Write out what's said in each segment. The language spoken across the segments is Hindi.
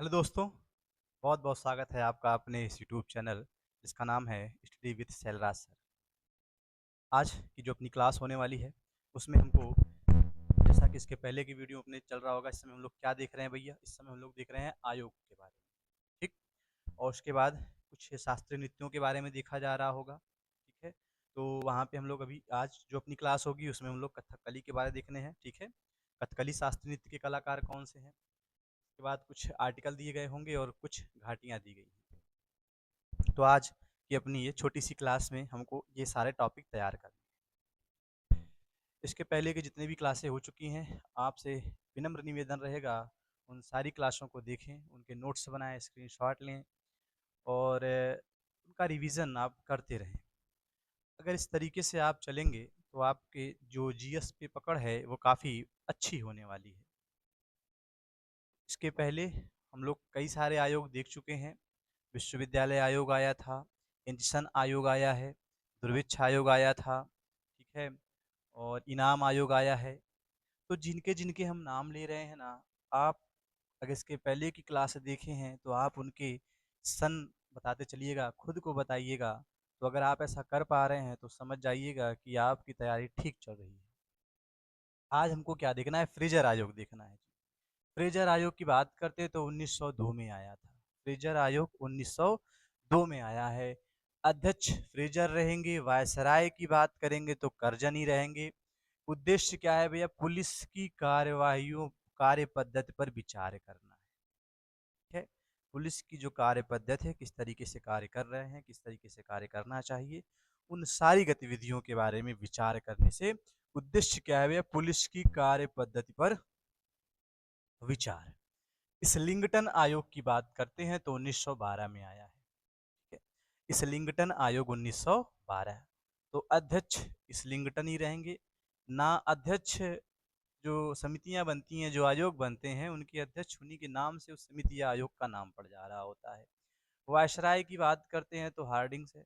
हेलो दोस्तों, बहुत बहुत स्वागत है आपका अपने इस यूट्यूब चैनल जिसका नाम है स्टडी विद शैलराज सर। आज की जो अपनी क्लास होने वाली है उसमें हमको, जैसा कि इसके पहले की वीडियो अपने चल रहा होगा, इस समय हम लोग क्या देख रहे हैं भैया? इस समय हम लोग देख रहे हैं आयोग के बारे में। ठीक। और उसके बाद कुछ शास्त्रीय नृत्यों के बारे में देखा जा रहा होगा। ठीक है। तो वहाँ पे हम लोग अभी आज जो अपनी क्लास होगी उसमें हम लोग कथकली के बारे में देखने हैं। ठीक है। कथकली शास्त्रीय नृत्य के कलाकार कौन से हैं, उसके बाद कुछ आर्टिकल दिए गए होंगे और कुछ घाटियाँ दी गई हैं। तो आज की अपनी ये छोटी सी क्लास में हमको ये सारे टॉपिक तैयार करने हैं। इसके पहले की जितनी भी क्लासें हो चुकी हैं, आपसे विनम्र निवेदन रहेगा उन सारी क्लासों को देखें, उनके नोट्स बनाएं, स्क्रीनशॉट लें और उनका रिवीजन आप करते रहें। अगर इस तरीके से आप चलेंगे तो आपके जो जीएस पे पकड़ है वो काफ़ी अच्छी होने वाली है। इसके पहले हम लोग कई सारे आयोग देख चुके हैं। विश्वविद्यालय आयोग आया था, पेंशन आयोग आया है, दुर्भिक्ष आयोग आया था, ठीक है, और इनाम आयोग आया है। तो जिनके जिनके हम नाम ले रहे हैं ना, आप अगर इसके पहले की क्लास देखे हैं तो आप उनके सन बताते चलिएगा, खुद को बताइएगा। तो अगर आप ऐसा कर पा रहे हैं तो समझ जाइएगा कि आपकी तैयारी ठीक चल रही है। आज हमको क्या देखना है? फ्रेजर आयोग देखना है। फ्रेजर आयोग की बात करते तो 1902 में आया था। फ्रेजर आयोग 1902 में आया है। अध्यक्ष फ्रेजर रहेंगे। वायसराय की बात करेंगे तो कर्जन ही रहेंगे। उद्देश्य क्या है भैया? पुलिस की कार्यवाहियों, कार्य पद्धति पर विचार करना है। ठीक है। पुलिस की जो कार्य पद्धति है, किस तरीके से कार्य कर रहे हैं, किस तरीके से कार्य करना चाहिए, उन सारी गतिविधियों के बारे में विचार करने से उद्देश्य क्या है भैया? पुलिस की कार्य पद्धति पर विचार। इस्लिंगटन आयोग की बात करते हैं तो 1912 में आया है। ठीक है। इस्लिंगटन आयोग 1912। तो अध्यक्ष इस्लिंगटन ही रहेंगे। ना अध्यक्ष, जो समितियां बनती हैं, जो आयोग बनते हैं, उनके अध्यक्ष उन्हीं के नाम से उस समिति या आयोग का नाम पड़ जा रहा होता है। वायसराय की बात करते हैं तो हार्डिंग्स है।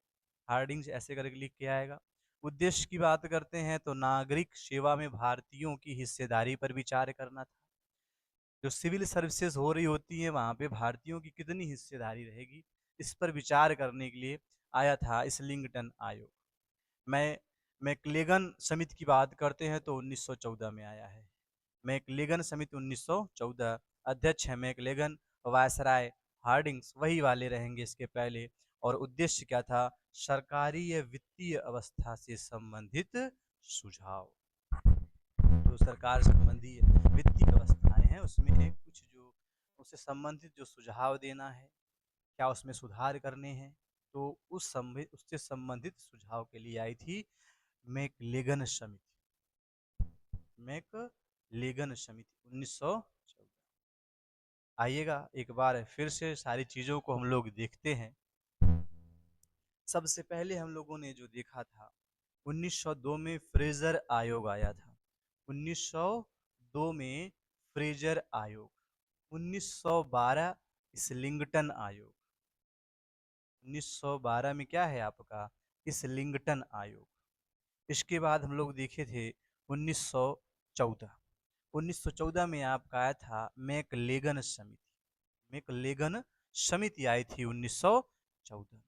हार्डिंग्स ऐसे करके लिख के आएगा। उद्देश्य की बात करते हैं तो नागरिक सेवा में भारतीयों की हिस्सेदारी पर विचार करना था। जो सिविल सर्विसेज हो रही होती है वहाँ पे भारतीयों की कितनी हिस्सेदारी रहेगी, इस पर विचार करने के लिए आया था इस्लिंगटन आयोग। मैं मैकलेगन समिति की बात करते हैं तो 1914 में आया है। मैकलेगन समिति 1914। अध्यक्ष है मैकलेगन। वायसराय हार्डिंग्स वही वाले रहेंगे इसके पहले। और उद्देश्य क्या था? सरकारी या वित्तीय अवस्था से संबंधित सुझाव। जो सरकार संबंधी वित्तीय अवस्थाएं हैं उसमें एक कुछ जो उससे संबंधित जो सुझाव देना है, क्या उसमें सुधार करने हैं, तो उससे संबंधित सुझाव के लिए आई थी मैकलेगन समिति। मैकलेगन समिति 1914। आइएगा एक बार फिर से सारी चीजों को हम लोग देखते हैं। सबसे पहले हम लोगों ने जो देखा था, 1902 में फ्रेजर आयोग आया था। 1902 में फ्रेजर आयोग। 1912 इस्लिंगटन आयोग। 1912 में क्या है आपका? इस्लिंगटन आयोग। इसके बाद हम लोग देखे थे 1914। 1914 में आपका आया था मैकलेगन समिति। मैकलेगन समिति आई थी 1914 में।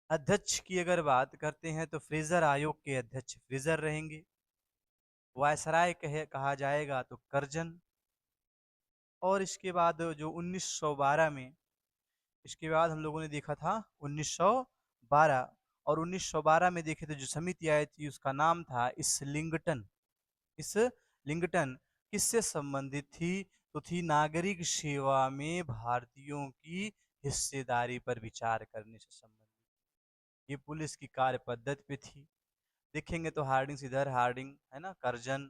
अध्यक्ष की अगर बात करते हैं तो फ्रेजर आयोग के अध्यक्ष फ्रेजर रहेंगे। वायसराय कहा जाएगा तो कर्जन। और इसके बाद जो 1912 में, इसके बाद हम लोगों ने देखा था 1912। और 1912 में देखे तो जो समिति आई थी उसका नाम था इस्लिंगटन। इस्लिंगटन किससे संबंधित थी? तो थी नागरिक सेवा में भारतीयों की हिस्सेदारी पर विचार करने से संबंधित। ये पुलिस की कार्य पद्धति पे थी। देखेंगे तो हार्डिंग्स इधर, हार्डिंग है ना, कर्जन,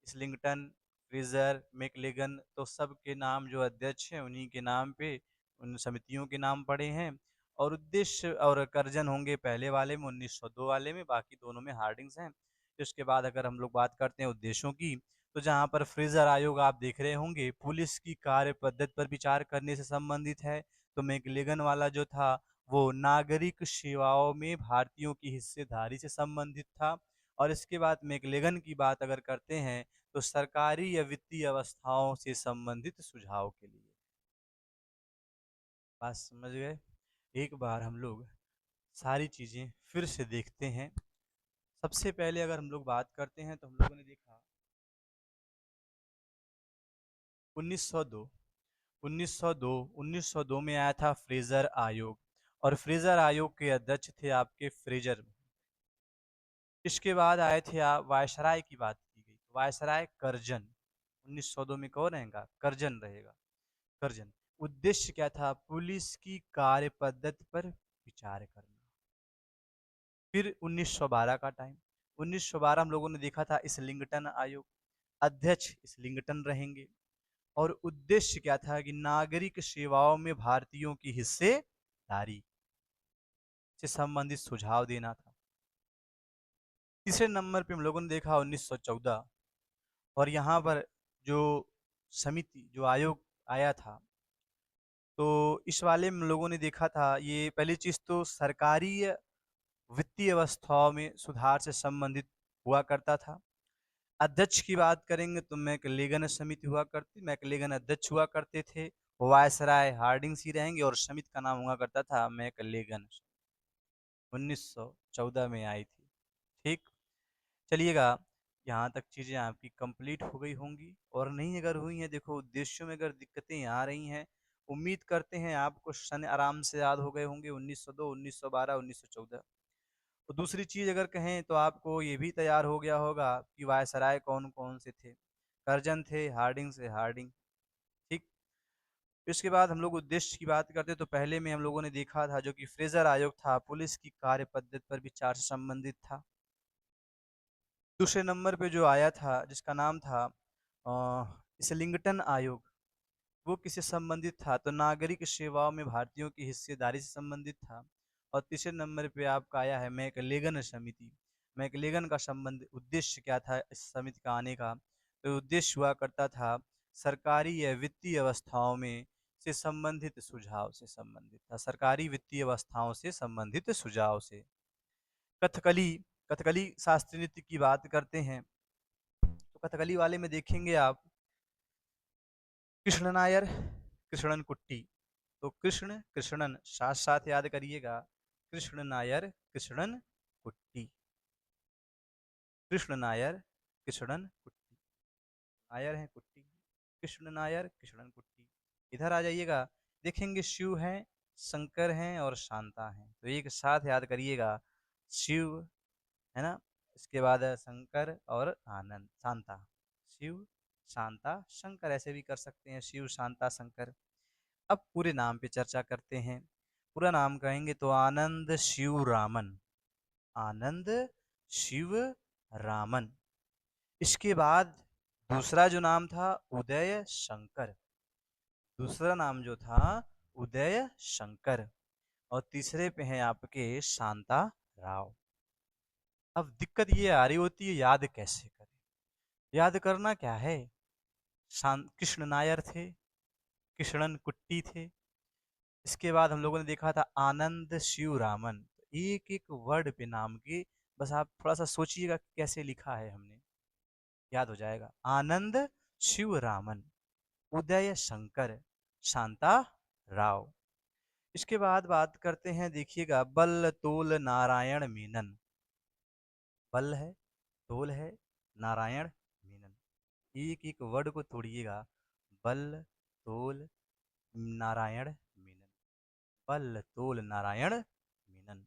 इस्लिंगटन, फ्रेजर, मैकलेगन, तो सब के नाम जो अध्यक्ष हैं उन्हीं के नाम पे उन समितियों के नाम पड़े हैं। और उद्देश्य और कर्जन होंगे पहले वाले में, 1902 वाले में, बाकी दोनों में हार्डिंग्स हैं। उसके बाद अगर हम लोग बात करते हैं उद्देश्यों की, तो जहाँ पर फ्रेजर आयोग आप देख रहे होंगे पुलिस की कार्य पद्धति पर विचार करने से संबंधित है। तो मैकलेगन वाला जो था वो नागरिक सेवाओं में भारतीयों की हिस्सेदारी से संबंधित था। और इसके बाद मैकलेगन की बात अगर करते हैं तो सरकारी या वित्तीय अवस्थाओं से संबंधित सुझाव के लिए। बात समझ गए? एक बार हम लोग सारी चीज़ें फिर से देखते हैं। सबसे पहले अगर हम लोग बात करते हैं तो हम लोगों ने देखा 1902 1902 1902 में आया था फ्रेजर आयोग, और फ्रेजर आयोग के अध्यक्ष थे आपके फ्रेजर। इसके बाद आए थे आप वायसराय की बात की गई, तो वायसराय करजन। 1902 में कौन रहेगा? करजन रहेगा। करजन। उद्देश्य क्या था? पुलिस की कार्य पद्धति पर विचार करना। फिर 1912 का टाइम, 1912 हम लोगों ने देखा था इस्लिंगटन आयोग, अध्यक्ष इस्लिंगटन रहेंगे। और उद्देश्य क्या था कि नागरिक सेवाओं में भारतीयों की हिस्सेदारी से संबंधित सुझाव देना था। तीसरे नंबर पे हम लोगों ने देखा 1914, और यहाँ पर जो समिति, जो आयोग आया था, तो इस वाले में लोगों ने देखा था, ये पहली चीज तो सरकारी वित्तीय अवस्थाओं में सुधार से संबंधित हुआ करता था। अध्यक्ष की बात करेंगे तो मैकलेगन समिति हुआ करती, मैकलेगन अध्यक्ष हुआ करते थे। वायसराय हार्डिंग्स ही रहेंगे और समिति का नाम हुआ करता था मैकलेगन। 1914 में आई थी। ठीक, चलिएगा, यहाँ तक चीज़ें आपकी कंप्लीट हो गई होंगी, और नहीं अगर हुई हैं, देखो उद्देश्यों में अगर दिक्कतें आ रही हैं, उम्मीद करते हैं आपको सन आराम से याद हो गए होंगे, 1902, 1912, 1914। तो दूसरी चीज़ अगर कहें तो आपको ये भी तैयार हो गया होगा कि वायसराय कौन कौन से थे। कर्जन थे, हार्डिंग से हार्डिंग। ठीक, इसके बाद हम लोग उद्देश्य की बात करते तो पहले में हम लोगों ने देखा था जो कि फ्रेजर आयोग था, पुलिस की कार्य पद्धति पर विचार से संबंधित था। दूसरे नंबर पे जो आया था जिसका नाम था इस्लिंगटन आयोग, वो किससे संबंधित था? तो नागरिक सेवाओं में भारतीयों की हिस्सेदारी से संबंधित था। और तीसरे नंबर पे आपका आया है मैकलेगन समिति। मैकलेगन का संबंध, उद्देश्य क्या था इस समिति का आने का? तो उद्देश्य हुआ करता था सरकारी या वित्तीय अवस्थाओं में से संबंधित सुझाव से संबंधित था, सरकारी वित्तीय अवस्थाओं से संबंधित सुझाव से। कथकली, कथकली शास्त्रीय नृत्य की बात करते हैं तो कथकली वाले में देखेंगे आप कृष्ण नायर, कृष्णन कुट्टी। तो कृष्ण कृष्णन साथ साथ याद करिएगा, कृष्ण नायर, कृष्णन कुट्टी, कृष्ण नायर, कृष्णन कुट्टी। नायर है, कुट्टी, कृष्ण नायर, कृष्णन कुट्टी। इधर आ जाइएगा, देखेंगे शिव हैं, शंकर हैं और शांता हैं, तो एक साथ याद करिएगा, शिव है ना, इसके बाद है शंकर और आनंद, शांता। शिव, शांता, शंकर, ऐसे भी कर सकते हैं, शिव शांता शंकर। अब पूरे नाम पे चर्चा करते हैं। पूरा नाम कहेंगे तो आनंद शिव रामन, आनंद शिव रामन। इसके बाद दूसरा जो नाम था उदय शंकर, दूसरा नाम जो था उदय शंकर। और तीसरे पे हैं आपके शांता राव। अब दिक्कत ये आ रही होती है, याद कैसे करें? याद करना क्या है, कृष्ण नायर थे, कृष्णन कुट्टी थे, इसके बाद हम लोगों ने देखा था आनंद शिव रामन। एक एक वर्ड पे नाम के, बस आप थोड़ा सा सोचिएगा कि कैसे लिखा है हमने, याद हो जाएगा। आनंद शिव रामन, उदय शंकर, शांता राव। इसके बाद बात करते हैं, देखिएगा, बल तोल नारायण मेनन। बल है, तोल है, नारायण मेनन। एक एक वर्ड को तोड़िएगा, बल तोल नारायण मेनन, बल तोल नारायण मेनन।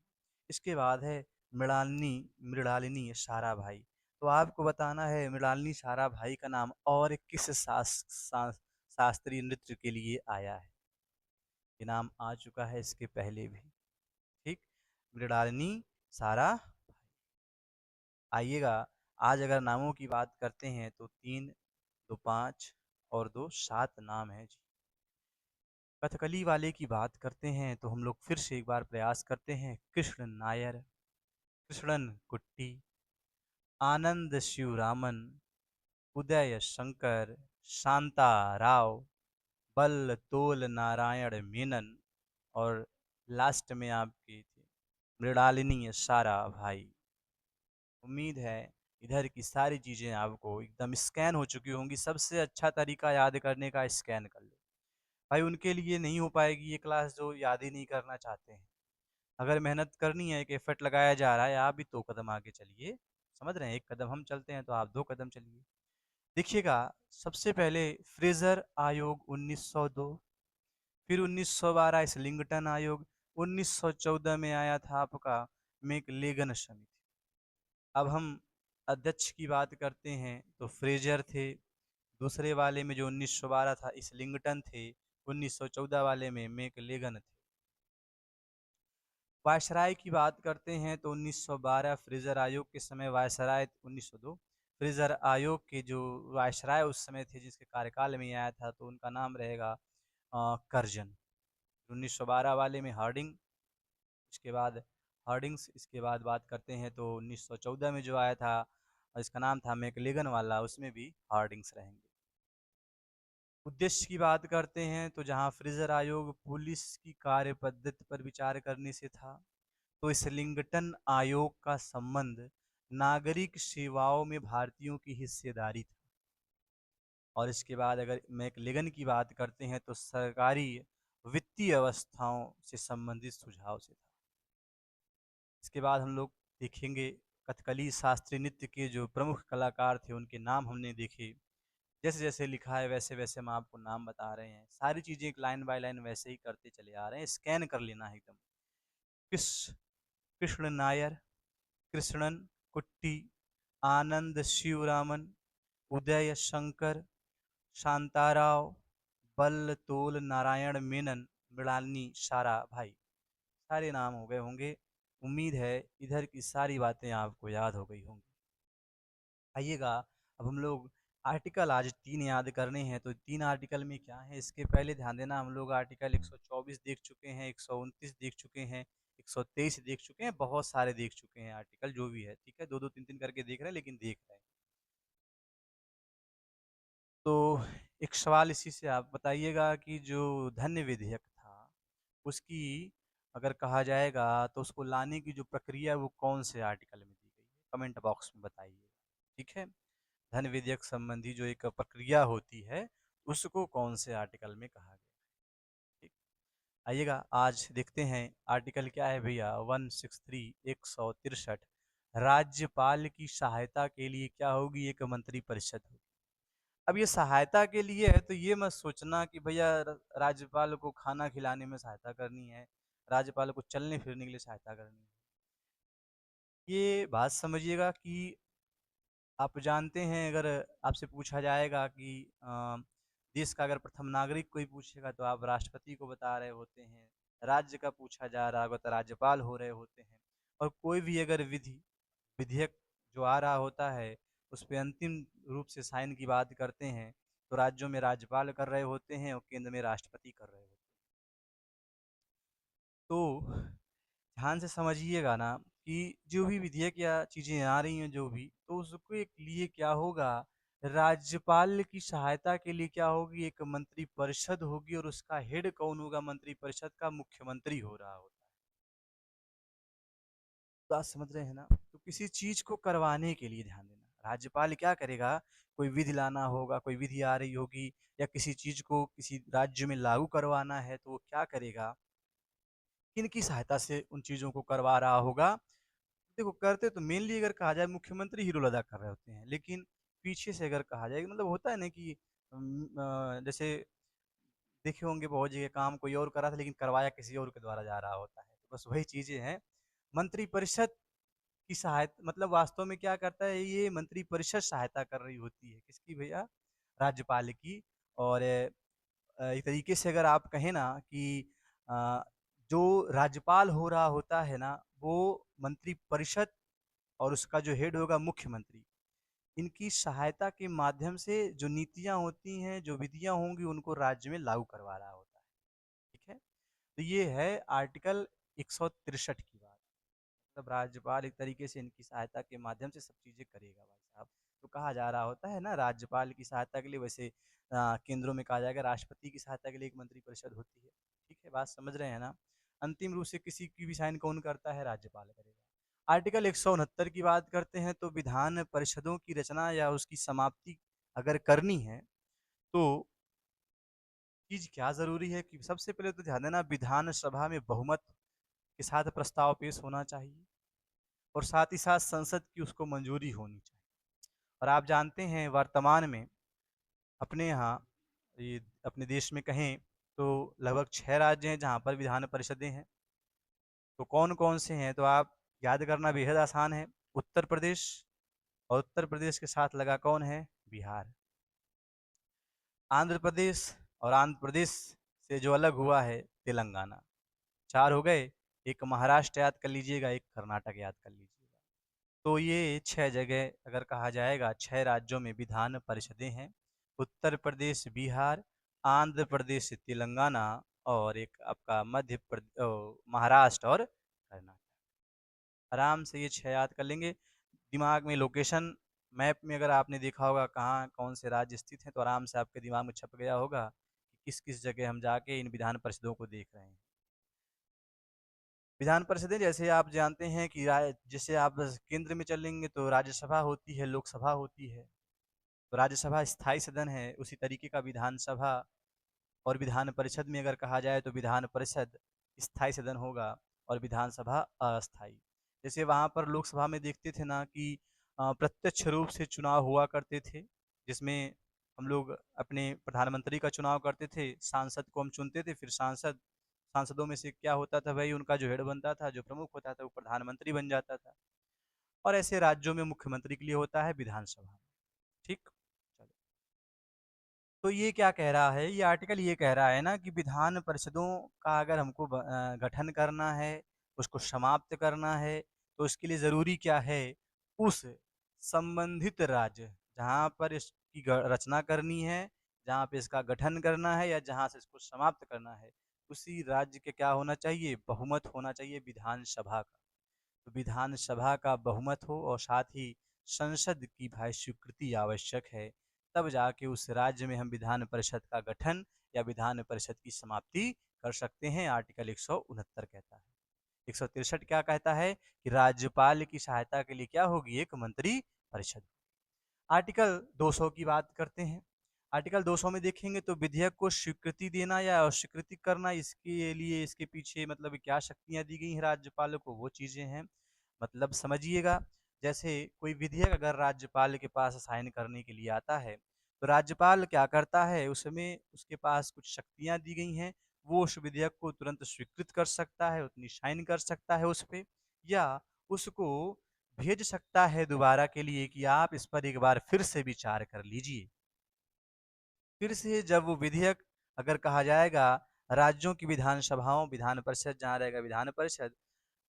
इसके बाद है मृणालिनी, मृणालिनी साराभाई। तो आपको बताना है मृणालिनी साराभाई का नाम और किस शास्त्रीय नृत्य के लिए आया है। ये नाम आ चुका है इसके पहले भी। ठीक, मृणालिनी सारा। आइएगा, आज अगर नामों की बात करते हैं तो 3, 2 5 और 2 7 नाम है जी। कथकली वाले की बात करते हैं तो हम लोग फिर से एक बार प्रयास करते हैं, कृष्ण नायर, कृष्णन कुट्टी, आनंद शिवरामन, उदय शंकर, शांता राव, बल तोल नारायण मेनन, और लास्ट में आपकी थी मृणालिनी सारा भाई। उम्मीद है इधर की सारी चीज़ें आपको एकदम स्कैन हो चुकी होंगी। सबसे अच्छा तरीका याद करने का, स्कैन कर लो। भाई उनके लिए नहीं हो पाएगी ये क्लास जो याद ही नहीं करना चाहते हैं। अगर मेहनत करनी है, एक एफर्ट लगाया जा रहा है, आप भी 2 कदम आगे चलिए। समझ रहे हैं? 1 कदम हम चलते हैं तो आप 2 कदम चलिए। देखिएगा, सबसे पहले फ्रेज़र आयोग 1902, फिर 1912 इस्लिंगटन आयोग, 1914 में आया था आपका मैकलेगन समिति। अब हम अध्यक्ष की बात करते हैं तो फ्रेजर थे, दूसरे वाले में जो 1912 था इस्लिंगटन थे, 1914 वाले में मैकलेगन थे। वायसराय की बात करते हैं तो 1912 फ्रेजर आयोग के समय वायसराय 1902 फ्रेजर आयोग के जो वायसराय उस समय थे जिसके कार्यकाल में आया था तो उनका नाम रहेगा कर्जन। 1912 वाले में हार्डिंग, इसके बाद हार्डिंग्स, इसके बाद बात करते हैं तो 1914 में जो आया था इसका नाम था मैकलेगन वाला, उसमें भी हार्डिंग्स रहेंगे। उद्देश्य की बात करते हैं तो जहां फ्रेजर आयोग पुलिस की कार्य पद्धति पर विचार करने से था, तो इस्लिंगटन आयोग का संबंध नागरिक सेवाओं में भारतीयों की हिस्सेदारी था। और इसके बाद अगर मैकलेगन की बात करते हैं तो सरकारी वित्तीय अवस्थाओं से संबंधित सुझाव से था। इसके बाद हम लोग देखेंगे कथकली शास्त्रीय नृत्य के जो प्रमुख कलाकार थे उनके नाम हमने देखे। जैसे जैसे लिखा है वैसे वैसे हम आपको नाम बता रहे हैं, सारी चीज़ें एक लाइन बाय लाइन वैसे ही करते चले आ रहे हैं, स्कैन कर लेना है एकदम। कृष्ण कृष्ण नायर, कृष्णन कुट्टी, आनंद शिवरामन, उदय शंकर, शांताराव, बल्लतोल नारायण मेनन, मृणालिनी सारा भाई, सारे नाम हो गए होंगे। उम्मीद है इधर की सारी बातें आपको याद हो गई होंगी। आइएगा, अब हम लोग आर्टिकल आज 3 याद करने हैं, तो 3 आर्टिकल में क्या है इसके पहले ध्यान देना। हम लोग आर्टिकल 124 देख चुके हैं, 129 देख चुके हैं, 123 देख चुके हैं, बहुत सारे देख चुके हैं आर्टिकल जो भी है, ठीक है? 2-2 3-3 करके देख रहे हैं लेकिन देख रहे हैं। तो एक सवाल इसी से आप बताइएगा कि जो धन्य विधेयक था, उसकी अगर कहा जाएगा तो उसको लाने की जो प्रक्रिया है वो कौन से आर्टिकल में दी गई है? कमेंट बॉक्स में बताइएगा, ठीक है? धन विधेयक संबंधी जो एक प्रक्रिया होती है, उसको कौन से आर्टिकल में कहा गया? ठीक, आइएगा आज देखते हैं आर्टिकल क्या है भैया 163 163। राज्यपाल की सहायता के लिए क्या होगी? एक मंत्री परिषद होगी। अब ये सहायता के लिए है तो ये मत सोचना कि भैया राज्यपाल को खाना खिलाने में सहायता करनी है, राज्यपाल को चलने फिरने के लिए सहायता करनी है। ये बात समझिएगा कि आप जानते हैं, अगर आपसे पूछा जाएगा कि देश का अगर प्रथम नागरिक कोई पूछेगा तो आप राष्ट्रपति को बता रहे होते हैं, राज्य का पूछा जा रहा होगा तो राज्यपाल हो रहे होते हैं, और कोई भी अगर विधेयक जो आ रहा होता है उस पे अंतिम रूप से साइन की बात करते हैं तो राज्यों में राज्यपाल कर रहे होते हैं और केंद्र में राष्ट्रपति कर रहे होते हैं। तो ध्यान से समझिएगा ना कि जो भी विधेयक या चीज़ें आ रही हैं जो भी, तो उसको एक लिए क्या होगा, राज्यपाल की सहायता के लिए क्या होगी, एक मंत्री परिषद होगी और उसका हेड कौन होगा? मंत्री परिषद का मुख्यमंत्री हो रहा होता है। बात समझ रहे हैं ना? तो किसी चीज़ को करवाने के लिए ध्यान देना, राज्यपाल क्या करेगा? कोई विधि लाना होगा, कोई विधि आ रही होगी या किसी चीज़ को किसी राज्य में लागू करवाना है तो वो क्या करेगा? किनकी सहायता से उन चीज़ों को करवा रहा होगा? देखो, करते तो मेनली अगर कहा जाए मुख्यमंत्री ही रोल अदा कर रहे होते हैं, लेकिन पीछे से अगर कहा जाए मतलब होता है ना कि जैसे देखे होंगे बहुत जगह काम कोई और कर रहा था लेकिन करवाया किसी और के द्वारा जा रहा होता है, तो बस वही चीज़ें हैं। मंत्री परिषद की सहायता मतलब वास्तव में क्या करता है, ये मंत्री परिषद सहायता कर रही होती है किसकी भैया? राज्यपाल की। और एक तरीके से अगर आप कहें ना कि अ, जो राज्यपाल हो रहा होता है ना, वो मंत्री परिषद और उसका जो हेड होगा मुख्यमंत्री, इनकी सहायता के माध्यम से जो नीतियाँ होती हैं, जो विधियाँ होंगी उनको राज्य में लागू करवा रहा होता है, ठीक है? तो ये है आर्टिकल 163 की बात। मतलब राज्यपाल एक तरीके से इनकी सहायता के माध्यम से सब चीज़ें करेगा भाई साहब। तो कहा जा रहा होता है ना राज्यपाल की सहायता के लिए, वैसे केंद्रों में कहा जाएगा राष्ट्रपति की सहायता के लिए एक मंत्री परिषद होती है। ठीक है, बात समझ रहे हैं ना? अंतिम रूप से किसी की भी साइन कौन करता है? राज्यपाल करेगा। आर्टिकल 169 की बात करते हैं तो विधान परिषदों की रचना या उसकी समाप्ति अगर करनी है तो चीज़ क्या ज़रूरी है कि सबसे पहले तो ध्यान देना, विधानसभा में बहुमत के साथ प्रस्ताव पेश होना चाहिए और साथ ही साथ संसद की उसको मंजूरी होनी चाहिए। और आप जानते हैं वर्तमान में अपने यहाँ, ये अपने देश में कहें तो लगभग 6 राज्य हैं जहाँ पर विधान परिषदें हैं। तो कौन-कौन से हैं? तो आप याद करना बेहद आसान है। उत्तर प्रदेश, और उत्तर प्रदेश के साथ लगा कौन है? बिहार। आंध्र प्रदेश, और आंध्र प्रदेश से जो अलग हुआ है तेलंगाना। 4 हो गए। एक महाराष्ट्र याद कर लीजिएगा, एक कर्नाटक याद कर लीजिएगा। तो ये 6 जगह अगर कहा जाएगा, 6 राज्यों में विधान परिषदें हैं। उत्तर प्रदेश, बिहार, आंध्र प्रदेश, तेलंगाना, और एक आपका महाराष्ट्र और कर्नाटक। आराम से ये 6 याद कर लेंगे। दिमाग में लोकेशन मैप में अगर आपने देखा होगा कहाँ कौन से राज्य स्थित हैं, तो आराम से आपके दिमाग में छप गया होगा कि किस-किस जगह हम जाके इन विधान परिषदों को देख रहे हैं। विधान परिषदें जैसे आप जानते हैं कि जैसे आप केंद्र में चलेंगे तो राज्यसभा होती है, लोकसभा होती है। तो राज्यसभा स्थायी सदन है, उसी तरीके का विधानसभा और विधान परिषद में अगर कहा जाए तो विधान परिषद स्थायी सदन होगा और विधानसभा अस्थायी। जैसे वहाँ पर लोकसभा में देखते थे ना कि प्रत्यक्ष रूप से चुनाव हुआ करते थे, जिसमें हम लोग अपने प्रधानमंत्री का चुनाव करते थे, सांसद को हम चुनते थे, फिर सांसदों में से क्या होता था भाई, उनका जो हेड बनता था, जो प्रमुख होता था, वो प्रधानमंत्री बन जाता था। और ऐसे राज्यों में मुख्यमंत्री के लिए होता है विधानसभा। ठीक। चलो, तो ये क्या कह रहा है, ये आर्टिकल ये कह रहा है ना कि विधान परिषदों का अगर हमको गठन करना है, उसको समाप्त करना है, तो इसके लिए ज़रूरी क्या है, उस संबंधित राज्य जहाँ पर इसकी रचना करनी है, जहाँ पे इसका गठन करना है या जहाँ से इसको समाप्त करना है, उसी राज्य के क्या होना चाहिए, बहुमत होना चाहिए विधानसभा का। तो विधानसभा का बहुमत हो और साथ ही संसद की भाई स्वीकृति आवश्यक है, तब जाके उस राज्य में हम विधान परिषद का गठन या विधान परिषद की समाप्ति कर सकते हैं, आर्टिकल 169 कहता है। 163 क्या कहता है कि राज्यपाल की सहायता के लिए क्या होगी, एक मंत्री परिषद। आर्टिकल 200 की बात करते हैं। आर्टिकल 200 में देखेंगे तो विधेयक को स्वीकृति देना या अस्वीकृति करना, इसके लिए इसके पीछे मतलब क्या शक्तियाँ दी गई हैं राज्यपाल को, वो चीज़ें हैं। मतलब समझिएगा, जैसे कोई विधेयक अगर राज्यपाल के पास साइन करने के लिए आता है, तो राज्यपाल क्या करता है, उसमें उसके पास कुछ शक्तियाँ दी गई हैं। वो उस विधेयक को तुरंत स्वीकृत कर सकता है, उतनी साइन कर सकता है उस पे, या उसको भेज सकता है दोबारा के लिए कि आप इस पर एक बार फिर से विचार कर लीजिए। फिर से जब वो विधेयक अगर कहा जाएगा राज्यों की विधानसभाओं, विधान परिषद जहाँ रहेगा विधान परिषद,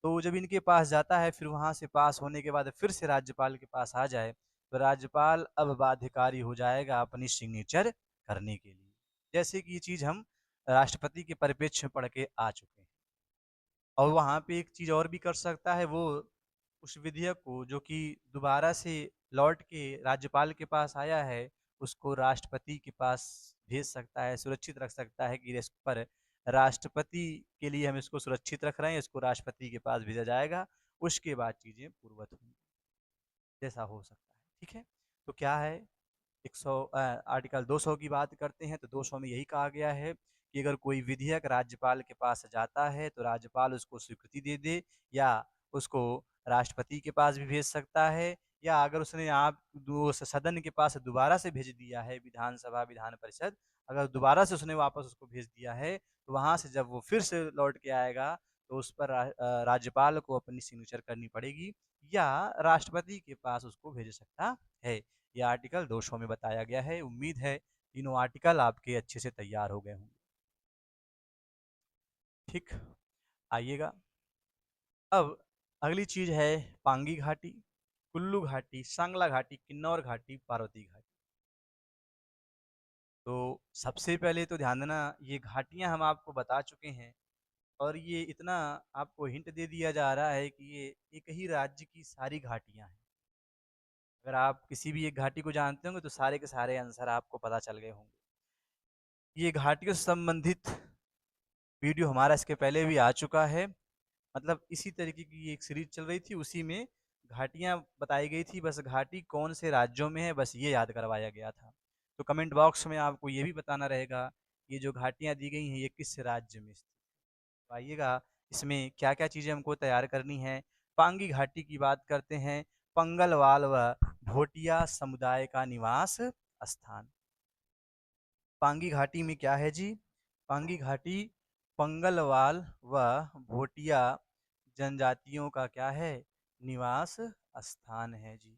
तो जब इनके पास जाता है फिर वहाँ से पास होने के बाद फिर से राज्यपाल के पास आ जाए, तो राज्यपाल अब बाध्यकारी हो जाएगा अपनी सिग्नेचर करने के लिए। जैसे कि ये चीज़ हम राष्ट्रपति के परिप्रेक्ष्य में पढ़ के आ चुके हैं। और वहाँ पे एक चीज़ और भी कर सकता है वो, उस विधेयक को जो कि दोबारा से लौट के राज्यपाल के पास आया है, उसको राष्ट्रपति के पास भेज सकता है, सुरक्षित रख सकता है कि इस पर राष्ट्रपति के लिए हम इसको सुरक्षित रख रहे हैं, इसको राष्ट्रपति के पास भेजा जाएगा, उसके बाद चीज़ें पूर्ववत होंगी। जैसा हो सकता है, ठीक है? तो क्या है, आर्टिकल 200 की बात करते हैं तो 200 में यही कहा गया है कि अगर कोई विधेयक राज्यपाल के पास जाता है तो राज्यपाल उसको स्वीकृति दे दे, या उसको राष्ट्रपति के पास भी भेज सकता है, या अगर उसने आप सदन के पास दोबारा से भेज दिया है, विधानसभा विधान परिषद अगर दोबारा से उसने वापस उसको भेज दिया है, तो वहाँ से जब वो फिर से लौट के आएगा तो उस पर राज्यपाल को अपनी सिग्नेचर करनी पड़ेगी, या राष्ट्रपति के पास उसको भेज सकता है। ये आर्टिकल 200 में बताया गया है। उम्मीद है तीनों आर्टिकल आपके अच्छे से तैयार हो गए होंगे। ठीक, आइएगा। अब अगली चीज़ है पांगी घाटी, कुल्लू घाटी, सांगला घाटी, किन्नौर घाटी, पार्वती घाटी। तो सबसे पहले तो ध्यान देना, ये घाटियाँ हम आपको बता चुके हैं और ये इतना आपको हिंट दे दिया जा रहा है कि ये एक ही राज्य की सारी घाटियाँ हैं। अगर आप किसी भी एक घाटी को जानते होंगे तो सारे के सारे आंसर आपको पता चल गए होंगे। ये घाटियों से संबंधित वीडियो हमारा इसके पहले भी आ चुका है, मतलब इसी तरीके की एक सीरीज चल रही थी, उसी में घाटियाँ बताई गई थी, बस घाटी कौन से राज्यों में है बस ये याद करवाया गया था। तो कमेंट बॉक्स में आपको ये भी बताना रहेगा ये जो घाटियाँ दी गई हैं ये किस राज्य में स्थित है। तो आइएगा इसमें क्या-क्या चीज़ें हमको तैयार करनी है। पांगी घाटी की बात करते हैं, पंगलवाल व भोटिया समुदाय का निवास स्थान। पांगी घाटी में क्या है जी? पांगी घाटी पंगलवाल व भोटिया जनजातियों का क्या है? निवास स्थान है जी।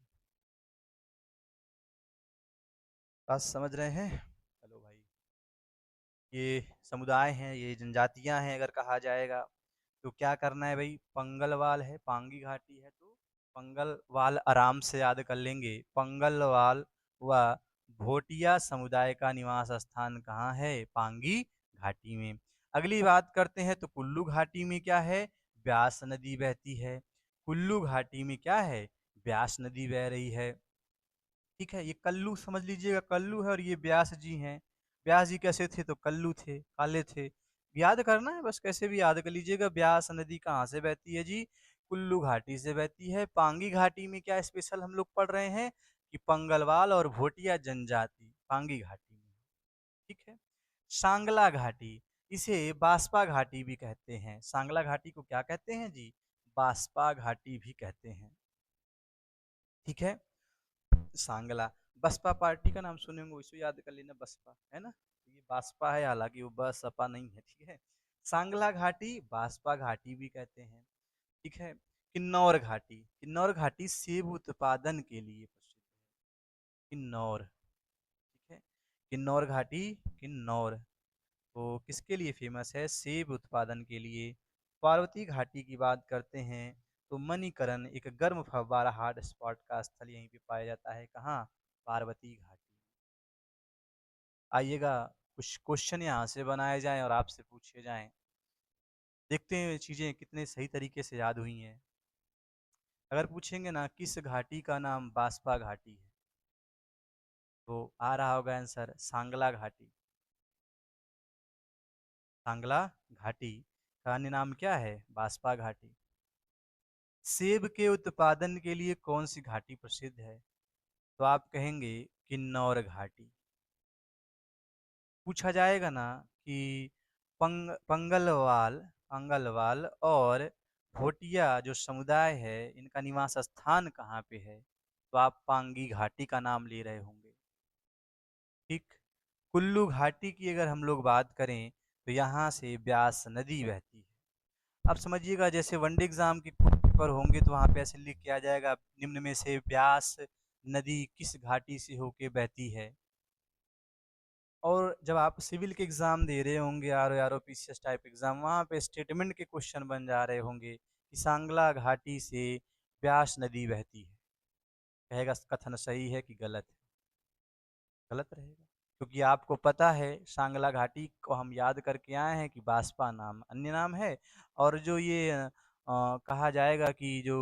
बात समझ रहे हैं? हेलो भाई। ये समुदाय हैं, ये जनजातियां हैं अगर कहा जाएगा, तो क्या करना है भाई? पंगलवाल है, पांगी घाटी है, तो पंगलवाल आराम से याद कर लेंगे। पंगलवाल व भोटिया समुदाय का निवास स्थान कहाँ है? पांगी घाटी में। अगली बात करते हैं तो कुल्लू घाटी में क्या है? ब्यास नदी बहती है। कुल्लू घाटी में क्या है? ब्यास नदी बह रही है। ठीक है, ये कल्लू समझ लीजिएगा, कल्लू है और ये व्यास जी हैं। व्यास जी कैसे थे? तो कल्लू थे, काले थे। याद करना है बस, कैसे भी याद कर लीजिएगा। ब्यास नदी कहाँ से बहती है जी? कुल्लू घाटी से बहती है। पांगी घाटी में क्या स्पेशल हम लोग पढ़ रहे हैं कि पंगलवाल और भोटिया जनजाति पांगी घाटी में। ठीक है। सांगला घाटी, इसे बास्पा घाटी भी कहते हैं। सांगला घाटी को क्या कहते हैं जी? बास्पा घाटी भी कहते हैं। ठीक है। सांगला, बसपा पार्टी का नाम सुने होंगे, इसे याद कर लेना, बसपा है ना, तो ये बासपा है, हालांकि वो बसपा नहीं है। ठीक है। सांगला घाटी बासपा घाटी भी कहते हैं। ठीक है। किन्नौर घाटी, किन्नौर घाटी सेब उत्पादन के लिए प्रसिद्ध है। किन्नौर, ठीक है। किन्नौर घाटी, किन्नौर तो किसके लिए फेमस है? सेब उत्पादन के लिए। पार्वती घाटी की बात करते हैं तो मणिकरण एक गर्म फव्वारा हॉट स्पॉट का स्थल यहीं पे पाया जाता है। कहाँ? पार्वती घाटी। आइएगा कुछ क्वेश्चन यहाँ से बनाए जाएं और आपसे पूछे जाएं, देखते हैं चीजें कितने सही तरीके से याद हुई हैं। अगर पूछेंगे ना किस घाटी का नाम बास्पा घाटी है, तो आ रहा होगा आंसर सांगला घाटी। सांगला घाटी का अन्य नाम क्या है? बास्पा घाटी। सेब के उत्पादन के लिए कौन सी घाटी प्रसिद्ध है? तो आप कहेंगे किन्नौर घाटी। पूछा जाएगा ना कि पंगलवाल पंगलवाल और भोटिया जो समुदाय है इनका निवास स्थान कहाँ पे है, तो आप पांगी घाटी का नाम ले रहे होंगे। ठीक। कुल्लू घाटी की अगर हम लोग बात करें तो यहाँ से ब्यास नदी बहती है। अब समझिएगा जैसे वनडे एग्जाम के पेपर होंगे तो वहाँ पे ऐसे लिख के आ जाएगा, निम्न में से ब्यास नदी किस घाटी से होके बहती है। और जब आप सिविल के एग्जाम दे रहे होंगे, R O PCS type exam, वहाँ पे स्टेटमेंट के क्वेश्चन बन जा रहे होंगे कि सांगला घाटी से ब्यास नदी बहती है। कहेगा कथन सही है कि गलत है? गलत रहेगा, क्योंकि आपको पता है सांगला घाटी को हम याद करके आए हैं कि बास्पा नाम अन्य नाम है। और जो ये कहा जाएगा कि जो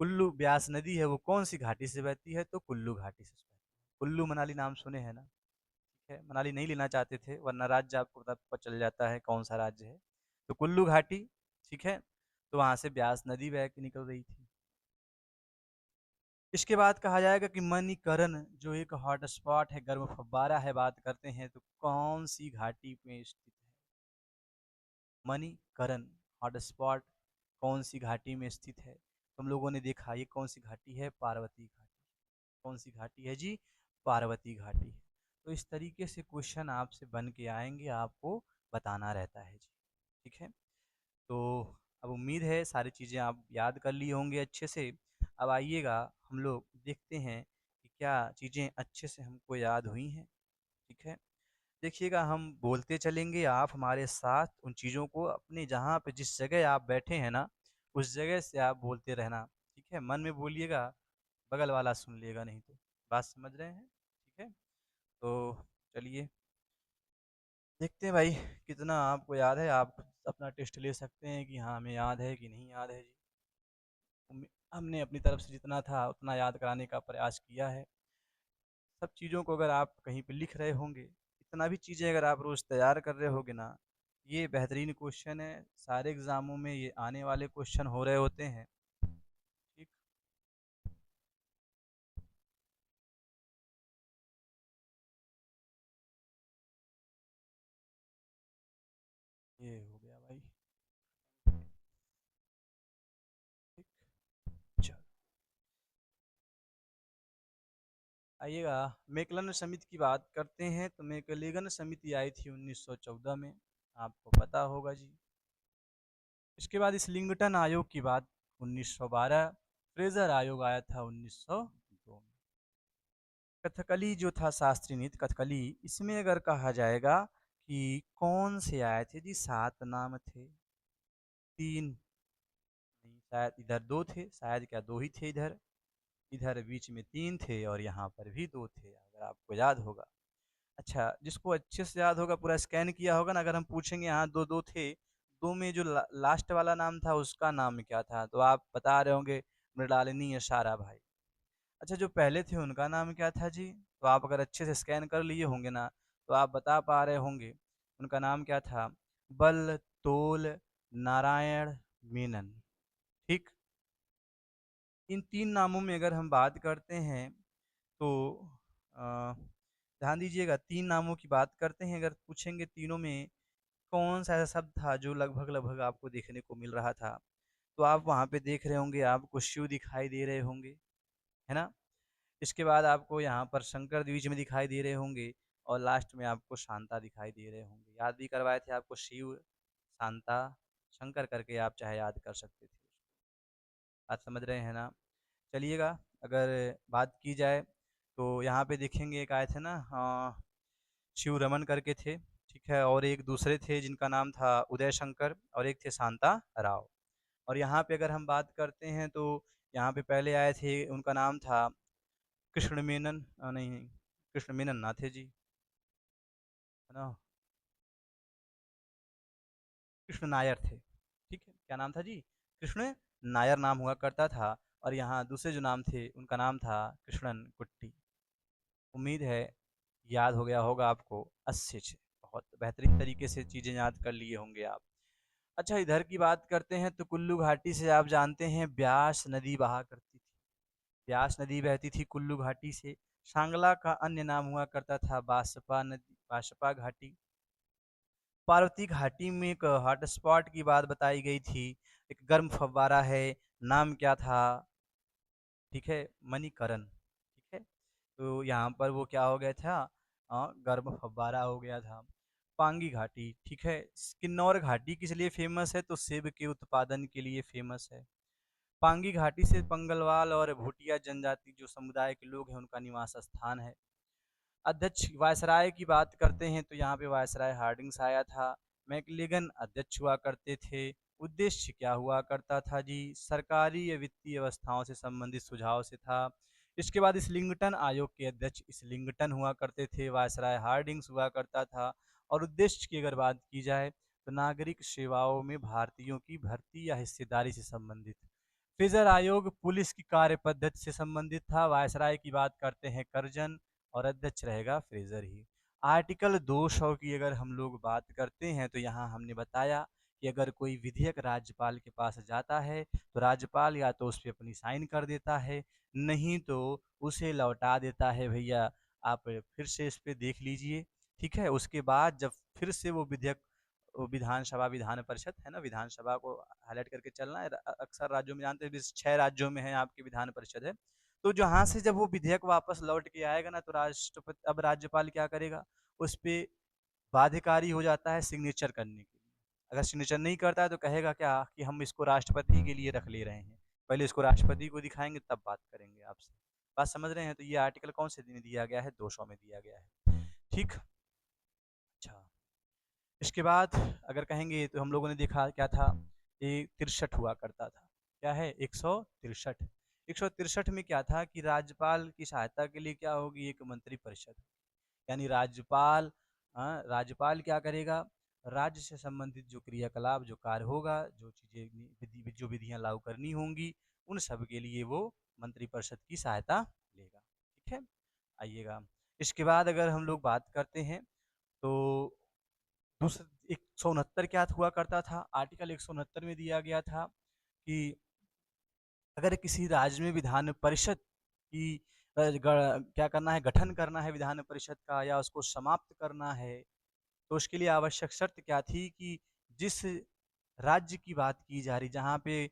कुल्लू ब्यास नदी है वो कौन सी घाटी से बहती है, तो कुल्लू घाटी से बहती है। कुल्लू मनाली नाम सुने हैं ना? ठीक है, मनाली नहीं लेना चाहते थे वरना राज्य आपको पता चल जाता है कौन सा राज्य है। तो कुल्लू घाटी, ठीक है, तो वहां से ब्यास नदी बह के निकल रही थी। इसके बाद कहा जाएगा कि मणिकरण जो एक हॉट स्पॉट है, गर्म फव्वारा है, बात करते हैं तो कौन सी घाटी में स्थित है? मणिकरण हॉट स्पॉट कौन सी घाटी में स्थित है? तुम लोगों ने देखा ये कौन सी घाटी है? पार्वती घाटी। कौन सी घाटी है जी? पार्वती घाटी। तो इस तरीके से क्वेश्चन आपसे बन के आएंगे, आपको बताना रहता है जी। ठीक है। तो अब उम्मीद है सारी चीज़ें आप याद कर लिए होंगे अच्छे से। अब आइएगा हम लोग देखते हैं कि क्या चीज़ें अच्छे से हमको याद हुई हैं। ठीक है। देखिएगा हम बोलते चलेंगे, आप हमारे साथ उन चीज़ों को अपने जहाँ पे जिस जगह आप बैठे हैं ना, उस जगह से आप बोलते रहना। ठीक है, मन में बोलिएगा, बगल वाला सुन लेगा नहीं तो। बात समझ रहे हैं? ठीक है। तो चलिए देखते हैं भाई कितना आपको याद है। आप अपना टेस्ट ले सकते हैं कि हाँ हमें याद है कि नहीं याद है जी। हमने अपनी तरफ से जितना था उतना याद कराने का प्रयास किया है। सब चीज़ों को अगर आप कहीं पे लिख रहे होंगे, इतना भी चीज़ें अगर आप रोज़ तैयार कर रहे होगे ना, ये बेहतरीन क्वेश्चन है। सारे एग्ज़ामों में ये आने वाले क्वेश्चन हो रहे होते हैं। ठीक। ये हो गया भाई। ठीक, चलो आइएगा। मेकलन समिति की बात करते हैं तो मेकलेगन समिति आई थी 1914 में, आपको पता होगा जी। इसके बाद इस्लिंगटन आयोग की बात 1912, फ्रेजर आयोग आया था 1902 में। कथकली जो था शास्त्रीय नृत्य कथकली, इसमें अगर कहा जाएगा कि कौन से आए थे जी, 7 नाम थे। 3 नहीं, शायद इधर 2 थे, शायद क्या 2 ही थे इधर, इधर बीच में 3 थे और यहाँ पर भी 2 थे, अगर आपको याद होगा। अच्छा, जिसको अच्छे से याद होगा, पूरा स्कैन किया होगा ना, अगर हम पूछेंगे यहाँ 2-2 थे, 2 में जो लास्ट वाला नाम था उसका नाम क्या था, तो आप बता रहे होंगे मृणालिनी या सारा भाई। अच्छा, जो पहले थे उनका नाम क्या था जी? तो आप अगर अच्छे से स्कैन कर लिए होंगे ना, तो आप बता पा रहे होंगे उनका नाम क्या था। बल, तोल, नारायण, मेनन। ठीक, इन 3 नामों में अगर हम बात करते हैं तो अ, ध्यान दीजिएगा, 3 नामों की बात करते हैं, अगर पूछेंगे तीनों में कौन-सा ऐसा शब्द था जो लगभग-लगभग आपको देखने को मिल रहा था, तो आप वहाँ पे देख रहे होंगे, आपको शिव दिखाई दे रहे होंगे, है ना? इसके बाद आपको यहाँ पर शंकर बीच में दिखाई दे रहे होंगे और लास्ट में आपको शांता दिखाई दे रहे होंगे। याद भी करवाए थे आपको, शिव, शांता, शंकर करके आप चाहे याद कर सकते थे। बात समझ रहे हैं ना? चलिएगा, अगर बात की जाए तो यहाँ पे देखेंगे एक आए थे ना, शिव रमन करके थे, ठीक है, और एक दूसरे थे जिनका नाम था उदय शंकर और एक थे शांता राव। और यहाँ पे अगर हम बात करते हैं तो यहाँ पे पहले आए थे, उनका नाम था कृष्ण मेनन, नहीं, कृष्ण मेनन ना थे जी, है ना, कृष्ण नायर थे। ठीक है, क्या नाम था जी? कृष्ण नायर नाम हुआ करता था। और यहाँ दूसरे जो नाम थे उनका नाम था कृष्णन कुट्टी। उम्मीद है याद हो गया होगा आपको अच्छे से, बहुत बेहतरीन तरीके से चीज़ें याद कर लिए होंगे आप। अच्छा, इधर की बात करते हैं तो कुल्लू घाटी से आप जानते हैं ब्यास नदी बहा करती थी। ब्यास नदी बहती थी कुल्लू घाटी से। सांगला का अन्य नाम हुआ करता था बासपा नदी, बासपा घाटी। पार्वती घाटी में एक हॉटस्पॉट की बात बताई गई थी, एक गर्म फव्वारा है, नाम क्या था? ठीक है, मणिकरण। ठीक है, तो यहाँ पर वो क्या हो गया था, गर्म फव्वारा हो गया था। पांगी घाटी, ठीक है, किन्नौर घाटी किस लिए फेमस है, तो सेब के उत्पादन के लिए फेमस है। पांगी घाटी से पंगलवाल और भूटिया जनजाति जो समुदाय के लोग हैं उनका निवास स्थान है। अध्यक्ष वायसराय की बात करते हैं तो यहाँ पे वायसराय हार्डिंग्स आया था। मैकलेगन अध्यक्ष हुआ करते थे। उद्देश्य क्या हुआ करता था जी? सरकारी या वित्तीय व्यवस्थाओं से संबंधित सुझाव से था। इसके बाद इस्लिंगटन आयोग के अध्यक्ष इस्लिंगटन हुआ करते थे, वायसराय हार्डिंग्स हुआ करता था। और उद्देश्य की अगर बात की जाए तो नागरिक सेवाओं में भारतीयों की भर्ती या हिस्सेदारी से संबंधित। फ्रेजर आयोग पुलिस की कार्य पद्धति से संबंधित था। वायसराय की बात करते हैं कर्जन, और अध्यक्ष रहेगा फ्रेजर ही। आर्टिकल 200 की अगर हम लोग बात करते हैं तो यहाँ हमने बताया कि अगर कोई विधेयक राज्यपाल के पास जाता है तो राज्यपाल या तो उस पर अपनी साइन कर देता है, नहीं तो उसे लौटा देता है। भैया आप फिर से इस पे देख लीजिए, ठीक है। उसके बाद जब फिर से वो विधेयक, वो विधानसभा विधान परिषद है ना, विधानसभा को हाईलाइट करके चलना है। अक्सर राज्यों में जानते हैं 6 राज्यों में है आपकी विधान परिषद है। तो जहाँ से जब वो विधेयक वापस लौट के आएगा ना, तो राष्ट्रपति, अब राज्यपाल क्या करेगा, उस पे बाध्यकारी हो जाता है सिग्नेचर करने के लिए। अगर सिग्नेचर नहीं करता है तो कहेगा क्या कि हम इसको राष्ट्रपति के लिए रख ले रहे हैं, पहले इसको राष्ट्रपति को दिखाएंगे तब बात करेंगे आपसे। बात समझ रहे हैं? तो ये आर्टिकल कौन से दिन दिया गया है? 200 में दिया गया है। ठीक, अच्छा, इसके बाद अगर कहेंगे तो हम लोगों ने देखा क्या था, ये 63 हुआ करता था। क्या है? 163। 163 में क्या था कि राज्यपाल की सहायता के लिए क्या होगी, एक मंत्री परिषद। यानी राज्यपाल, राज्यपाल क्या करेगा, राज्य से संबंधित जो क्रियाकलाप, जो कार्य होगा, जो चीज़ें जो विधियां लागू करनी होंगी, उन सब के लिए वो मंत्रिपरिषद की सहायता लेगा। ठीक है, आइएगा। इसके बाद अगर हम लोग बात करते हैं तो दूसरा 169 क्या हुआ करता था, आर्टिकल 169 में दिया गया था कि अगर किसी राज्य में विधान परिषद की क्या करना है, गठन करना है विधान परिषद का, या उसको समाप्त करना है, तो उसके लिए आवश्यक शर्त क्या थी कि जिस राज्य की बात की जा रही, जहाँ पे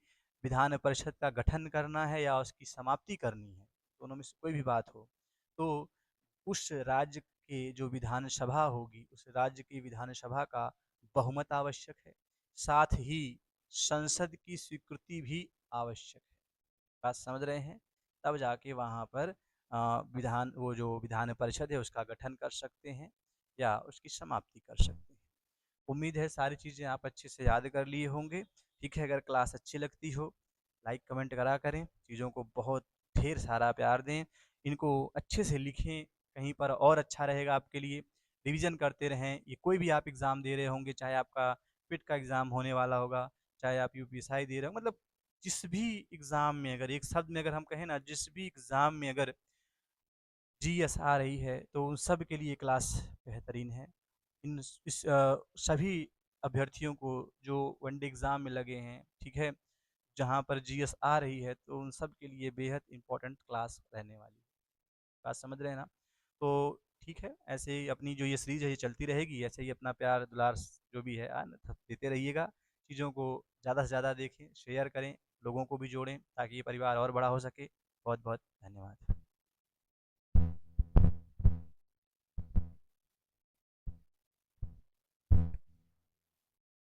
विधान परिषद का गठन करना है या उसकी समाप्ति करनी है, दोनों में से कोई भी बात हो, तो उस राज्य के जो विधानसभा होगी, उस राज्य की विधानसभा का बहुमत आवश्यक है। साथ ही संसद की स्वीकृति भी आवश्यक है। बात समझ रहे हैं? तब जाके वहाँ पर वो जो विधान परिषद है उसका गठन कर सकते हैं या उसकी समाप्ति कर सकते हैं। उम्मीद है सारी चीज़ें आप अच्छे से याद कर लिए होंगे। ठीक है, अगर क्लास अच्छी लगती हो, लाइक कमेंट करा करें, चीज़ों को बहुत ढेर सारा प्यार दें, इनको अच्छे से लिखें, कहीं पर और अच्छा रहेगा आपके लिए। रिवीजन करते रहें, ये कोई भी आप एग्ज़ाम दे रहे होंगे, चाहे आपका पिट का एग्ज़ाम होने वाला होगा, चाहे आप यूपीएसआई दे रहे हो, मतलब जिस भी एग्ज़ाम में, अगर एक शब्द में अगर हम कहें ना, जिस भी एग्ज़ाम में अगर जीएस आ रही है, तो उन सब के लिए क्लास बेहतरीन है। सभी अभ्यर्थियों को जो वनडे एग्ज़ाम में लगे हैं, ठीक है, जहाँ पर जीएस आ रही है, तो उन सब के लिए बेहद इम्पोर्टेंट क्लास रहने वाली है। बात समझ रहे हैं ना? तो ठीक है, ऐसे ही अपनी जो ये सीरीज़ है ये चलती रहेगी, ऐसे ही अपना प्यार दुलार जो भी है देते रहिएगा। चीज़ों को ज़्यादा से ज़्यादा देखें, शेयर करें, लोगों को भी जोड़ें ताकि ये परिवार और बड़ा हो सके। बहुत-बहुत धन्यवाद।